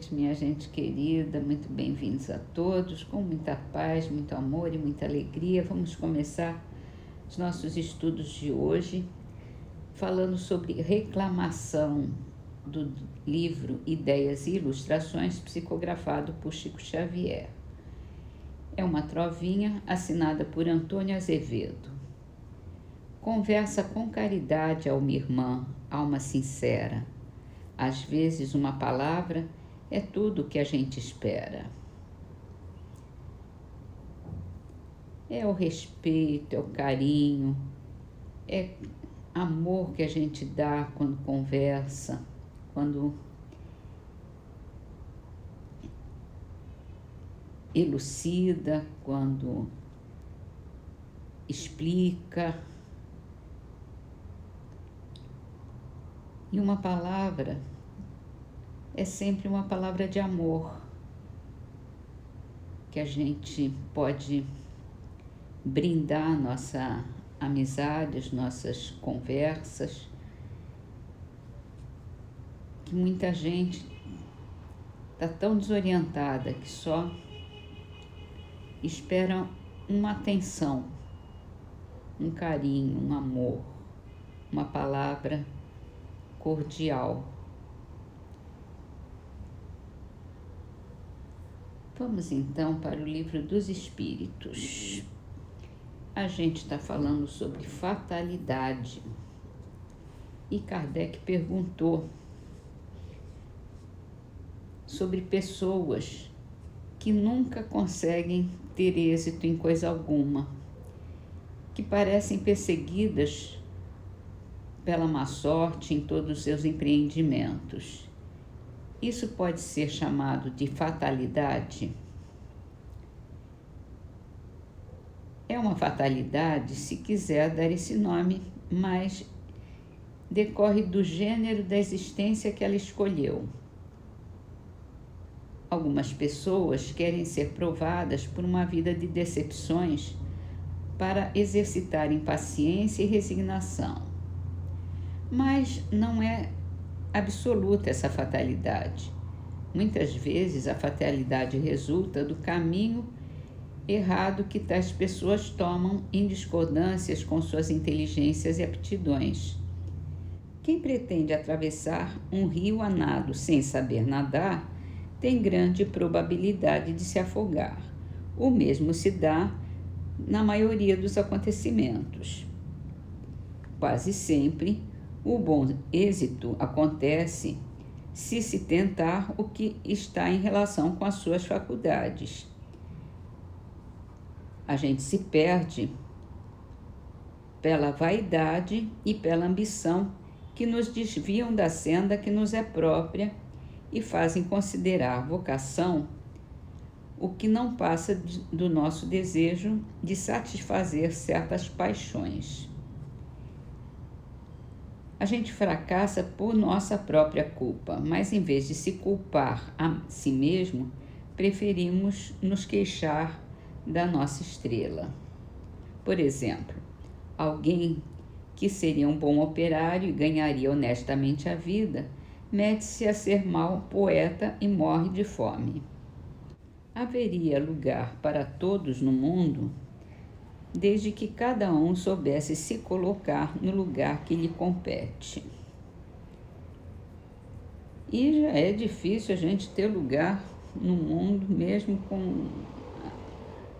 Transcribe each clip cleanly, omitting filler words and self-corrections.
noite, minha gente querida, muito bem-vindos a todos, com muita paz, muito amor e muita alegria. Vamos começar os nossos estudos de hoje falando sobre reclamação do livro Ideias e Ilustrações, psicografado por Chico Xavier. É uma trovinha assinada por Antônio Azevedo. Conversa com caridade, alma irmã, alma sincera. Às vezes uma palavra é tudo o que a gente espera. É o respeito, é o carinho, é amor que a gente dá quando conversa, quando elucida, quando explica. E uma palavra é sempre uma palavra de amor que a gente pode brindar nossa amizade, as nossas conversas, que muita gente está tão desorientada que só espera uma atenção, um carinho, um amor, uma palavra cordial. Vamos então para o Livro dos Espíritos. A gente está falando sobre fatalidade. E Kardec perguntou sobre pessoas que nunca conseguem ter êxito em coisa alguma, que parecem perseguidas pela má sorte em todos os seus empreendimentos. Isso pode ser chamado de fatalidade? É uma fatalidade se quiser dar esse nome, mas decorre do gênero da existência que ela escolheu. Algumas pessoas querem ser provadas por uma vida de decepções para exercitarem paciência e resignação. Mas não é absoluta essa fatalidade. Muitas vezes a fatalidade resulta do caminho errado que tais pessoas tomam em discordâncias com suas inteligências e aptidões. Quem pretende atravessar um rio a nado sem saber nadar tem grande probabilidade de se afogar. O mesmo se dá na maioria dos acontecimentos. Quase sempre, o bom êxito acontece se tentar o que está em relação com as suas faculdades. A gente se perde pela vaidade e pela ambição que nos desviam da senda que nos é própria e fazem considerar vocação o que não passa do nosso desejo de satisfazer certas paixões. A gente fracassa por nossa própria culpa, mas em vez de se culpar a si mesmo, preferimos nos queixar da nossa estrela. Por exemplo, alguém que seria um bom operário e ganharia honestamente a vida, mete-se a ser mau poeta e morre de fome. Haveria lugar para todos no mundo, desde que cada um soubesse se colocar no lugar que lhe compete. E já é difícil a gente ter lugar no mundo, mesmo com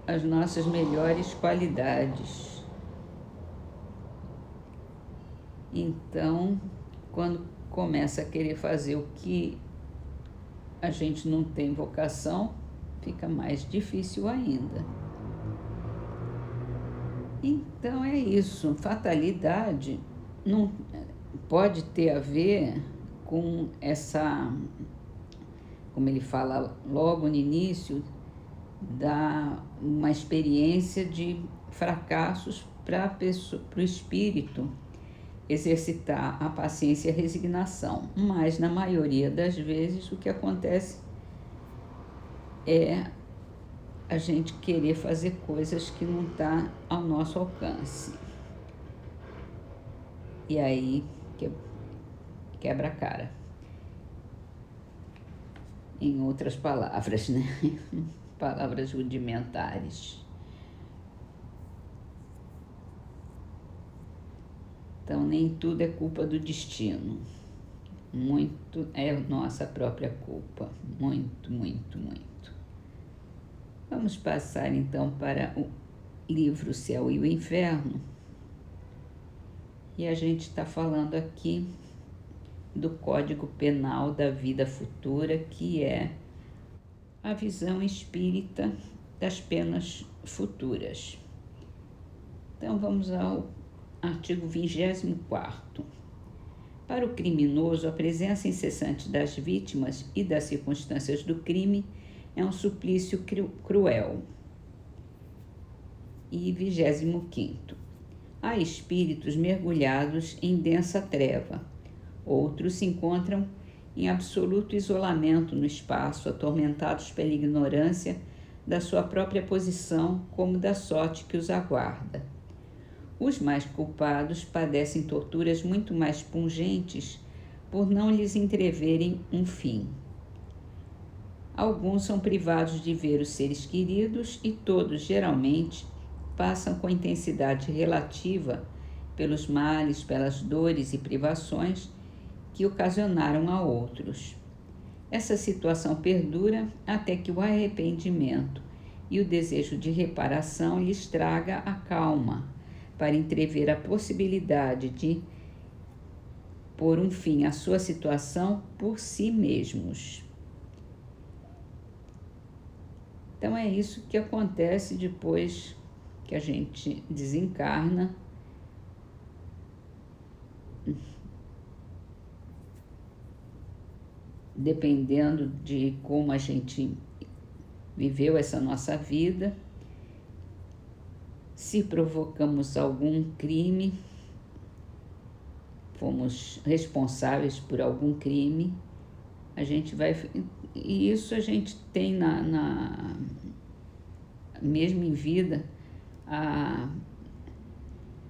as nossas melhores qualidades. Então, quando começa a querer fazer o que a gente não tem vocação, fica mais difícil ainda. Então é isso, fatalidade não pode ter a ver com essa, como ele fala logo no início, uma experiência de fracassos para o espírito exercitar a paciência e a resignação. Mas na maioria das vezes o que acontece é a gente querer fazer coisas que não está ao nosso alcance. E aí quebra a cara. em outras palavras, né? Palavras rudimentares. Então, nem tudo é culpa do destino. Muito é nossa própria culpa. Muito, muito, muito. Vamos passar então para o livro O Céu e o Inferno. E a gente está falando aqui do Código Penal da Vida Futura, que é a visão espírita das penas futuras. Então vamos ao artigo 24º. Para o criminoso, a presença incessante das vítimas e das circunstâncias do crime é um suplício cruel. E 25º. Há espíritos mergulhados em densa treva. Outros se encontram em absoluto isolamento no espaço, atormentados pela ignorância da sua própria posição como da sorte que os aguarda. Os mais culpados padecem torturas muito mais pungentes por não lhes entreverem um fim. Alguns são privados de ver os seres queridos e todos, geralmente, passam com intensidade relativa pelos males, pelas dores e privações que ocasionaram a outros. Essa situação perdura até que o arrependimento e o desejo de reparação lhes traga a calma para entrever a possibilidade de pôr um fim à sua situação por si mesmos. Então é isso que acontece depois que a gente desencarna. Dependendo de como a gente viveu essa nossa vida, se provocamos algum crime, fomos responsáveis por algum crime, a gente vai... E isso a gente tem mesmo em vida,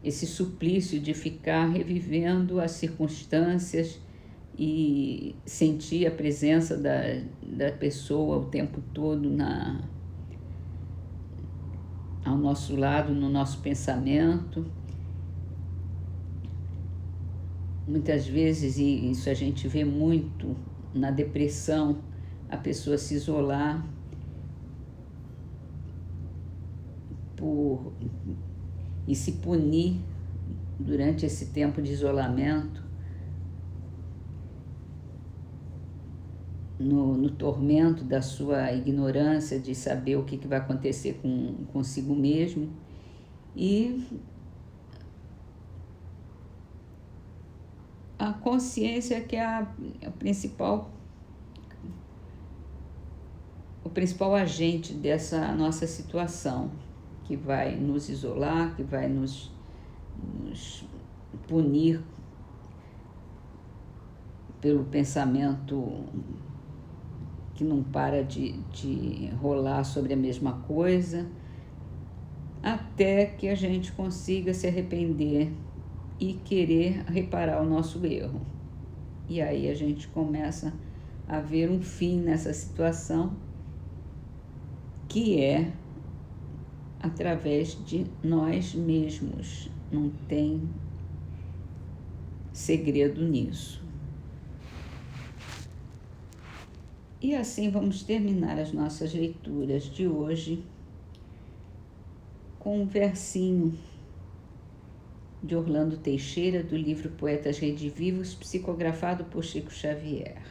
esse suplício de ficar revivendo as circunstâncias e sentir a presença da pessoa o tempo todo ao nosso lado, no nosso pensamento. Muitas vezes, e isso a gente vê muito na depressão, a pessoa se isolar e se punir durante esse tempo de isolamento, no tormento da sua ignorância de saber o que vai acontecer consigo mesmo. E a consciência que é o principal agente dessa nossa situação, que vai nos isolar, que vai nos punir pelo pensamento que não para de rolar sobre a mesma coisa, até que a gente consiga se arrepender e querer reparar o nosso erro. E aí a gente começa a ver um fim nessa situação, que é através de nós mesmos. Não tem segredo nisso. E assim vamos terminar as nossas leituras de hoje com um versinho de Orlando Teixeira, do livro Poetas Redivivos, psicografado por Chico Xavier.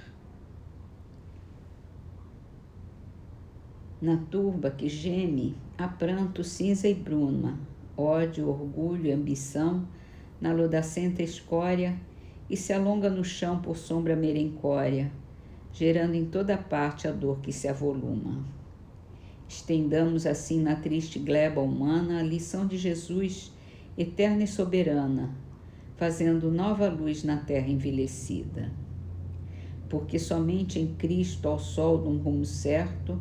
Na turba que geme, há pranto, cinza e bruma, ódio, orgulho e ambição, na lodacenta escória, e se alonga no chão por sombra merencória, gerando em toda parte a dor que se avoluma. Estendamos assim na triste gleba humana a lição de Jesus, eterna e soberana, fazendo nova luz na terra envelhecida. Porque somente em Cristo, ao sol de um rumo certo,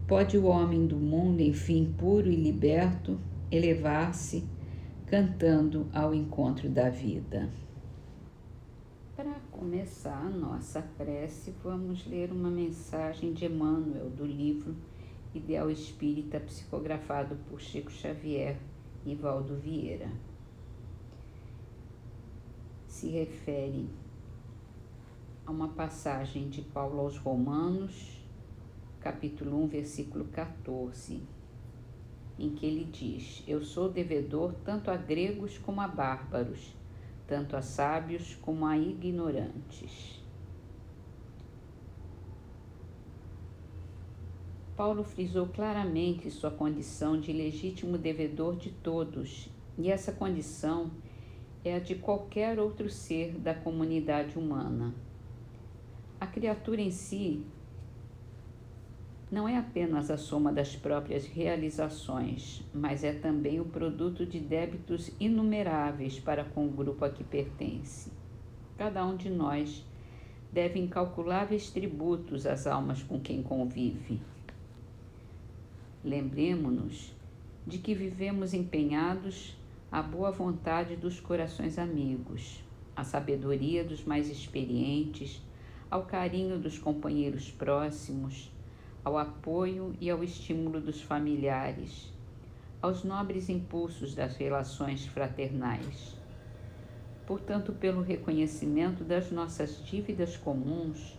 pode o homem do mundo, enfim puro e liberto, elevar-se, cantando ao encontro da vida. Para começar a nossa prece, vamos ler uma mensagem de Emmanuel do livro Ideal Espírita, psicografado por Chico Xavier e Valdo Vieira. Se refere a uma passagem de Paulo aos Romanos, capítulo 1, versículo 14, em que ele diz: Eu sou devedor tanto a gregos como a bárbaros, tanto a sábios como a ignorantes. Paulo frisou claramente sua condição de legítimo devedor de todos, e essa condição é a de qualquer outro ser da comunidade humana. A criatura em si não é apenas a soma das próprias realizações, mas é também o produto de débitos inumeráveis para com o grupo a que pertence. Cada um de nós deve incalculáveis tributos às almas com quem convive. Lembremo-nos de que vivemos empenhados à boa vontade dos corações amigos, à sabedoria dos mais experientes, ao carinho dos companheiros próximos, ao apoio e ao estímulo dos familiares, aos nobres impulsos das relações fraternais. Portanto, pelo reconhecimento das nossas dívidas comuns,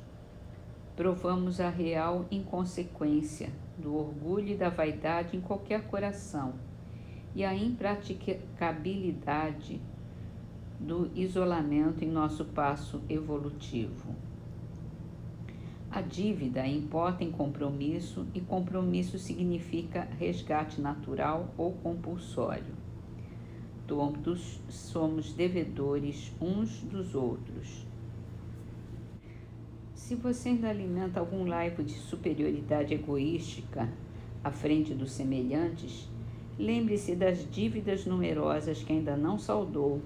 provamos a real inconsequência do orgulho e da vaidade em qualquer coração e a impraticabilidade do isolamento em nosso passo evolutivo. A dívida importa em compromisso, e compromisso significa resgate natural ou compulsório. Todos somos devedores uns dos outros. Se você ainda alimenta algum laivo de superioridade egoística à frente dos semelhantes, lembre-se das dívidas numerosas que ainda não saldou,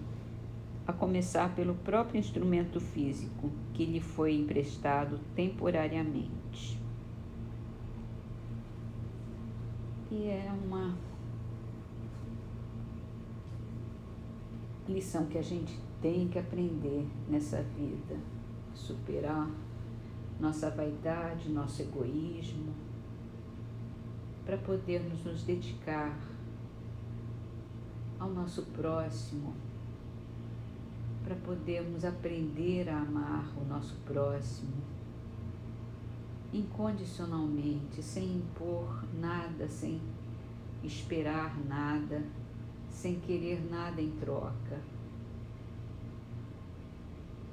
a começar pelo próprio instrumento físico que lhe foi emprestado temporariamente. E é uma lição que a gente tem que aprender nessa vida, superar nossa vaidade, nosso egoísmo, para podermos nos dedicar ao nosso próximo, para podermos aprender a amar o nosso próximo incondicionalmente, sem impor nada, sem esperar nada, sem querer nada em troca.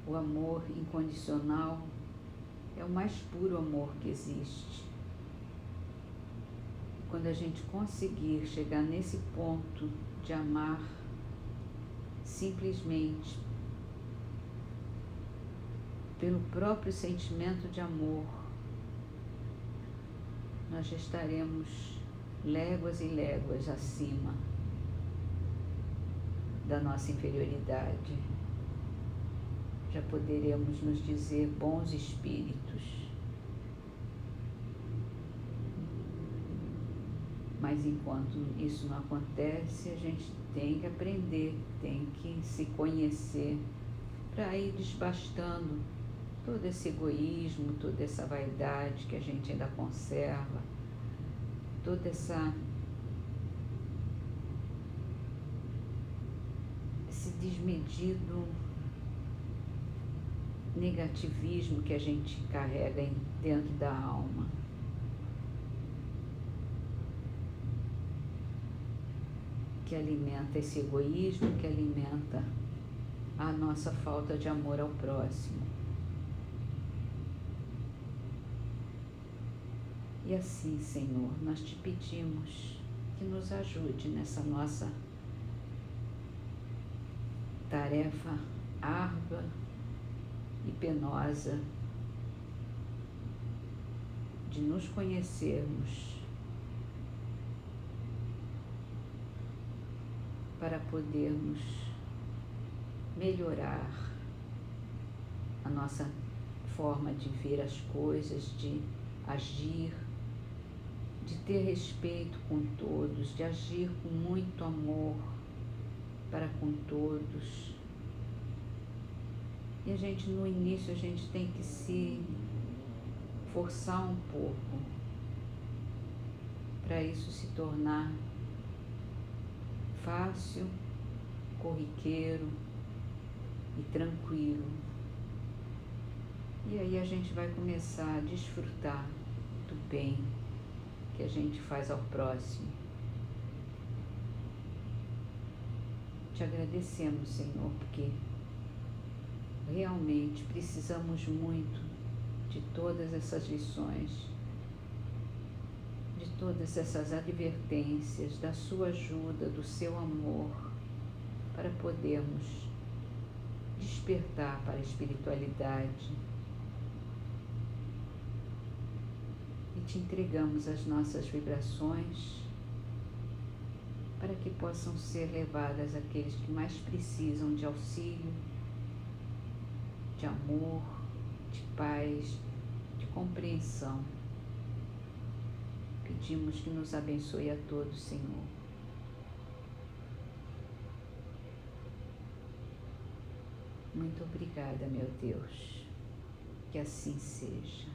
O amor incondicional é o mais puro amor que existe. Quando a gente conseguir chegar nesse ponto de amar simplesmente pelo próprio sentimento de amor, nós já estaremos léguas e léguas acima da nossa inferioridade. Já poderemos nos dizer bons espíritos. Mas enquanto isso não acontece, a gente tem que aprender, tem que se conhecer para ir desbastando todo esse egoísmo, toda essa vaidade que a gente ainda conserva, toda esse desmedido negativismo que a gente carrega dentro da alma. Que alimenta esse egoísmo, que alimenta a nossa falta de amor ao próximo. E assim, Senhor, nós te pedimos que nos ajude nessa nossa tarefa árdua e penosa de nos conhecermos para podermos melhorar a nossa forma de ver as coisas, de agir, de ter respeito com todos, de agir com muito amor para com todos. E a gente, no início, a gente tem que se forçar um pouco para isso se tornar fácil, corriqueiro e tranquilo. E aí a gente vai começar a desfrutar do bem que a gente faz ao próximo. Te agradecemos, Senhor, porque realmente precisamos muito de todas essas lições, de todas essas advertências, da sua ajuda, do seu amor, para podermos despertar para a espiritualidade. E te entregamos as nossas vibrações para que possam ser levadas àqueles que mais precisam de auxílio, de amor, de paz, de compreensão. Pedimos que nos abençoe a todos, Senhor. Muito obrigada, meu Deus. Que assim seja.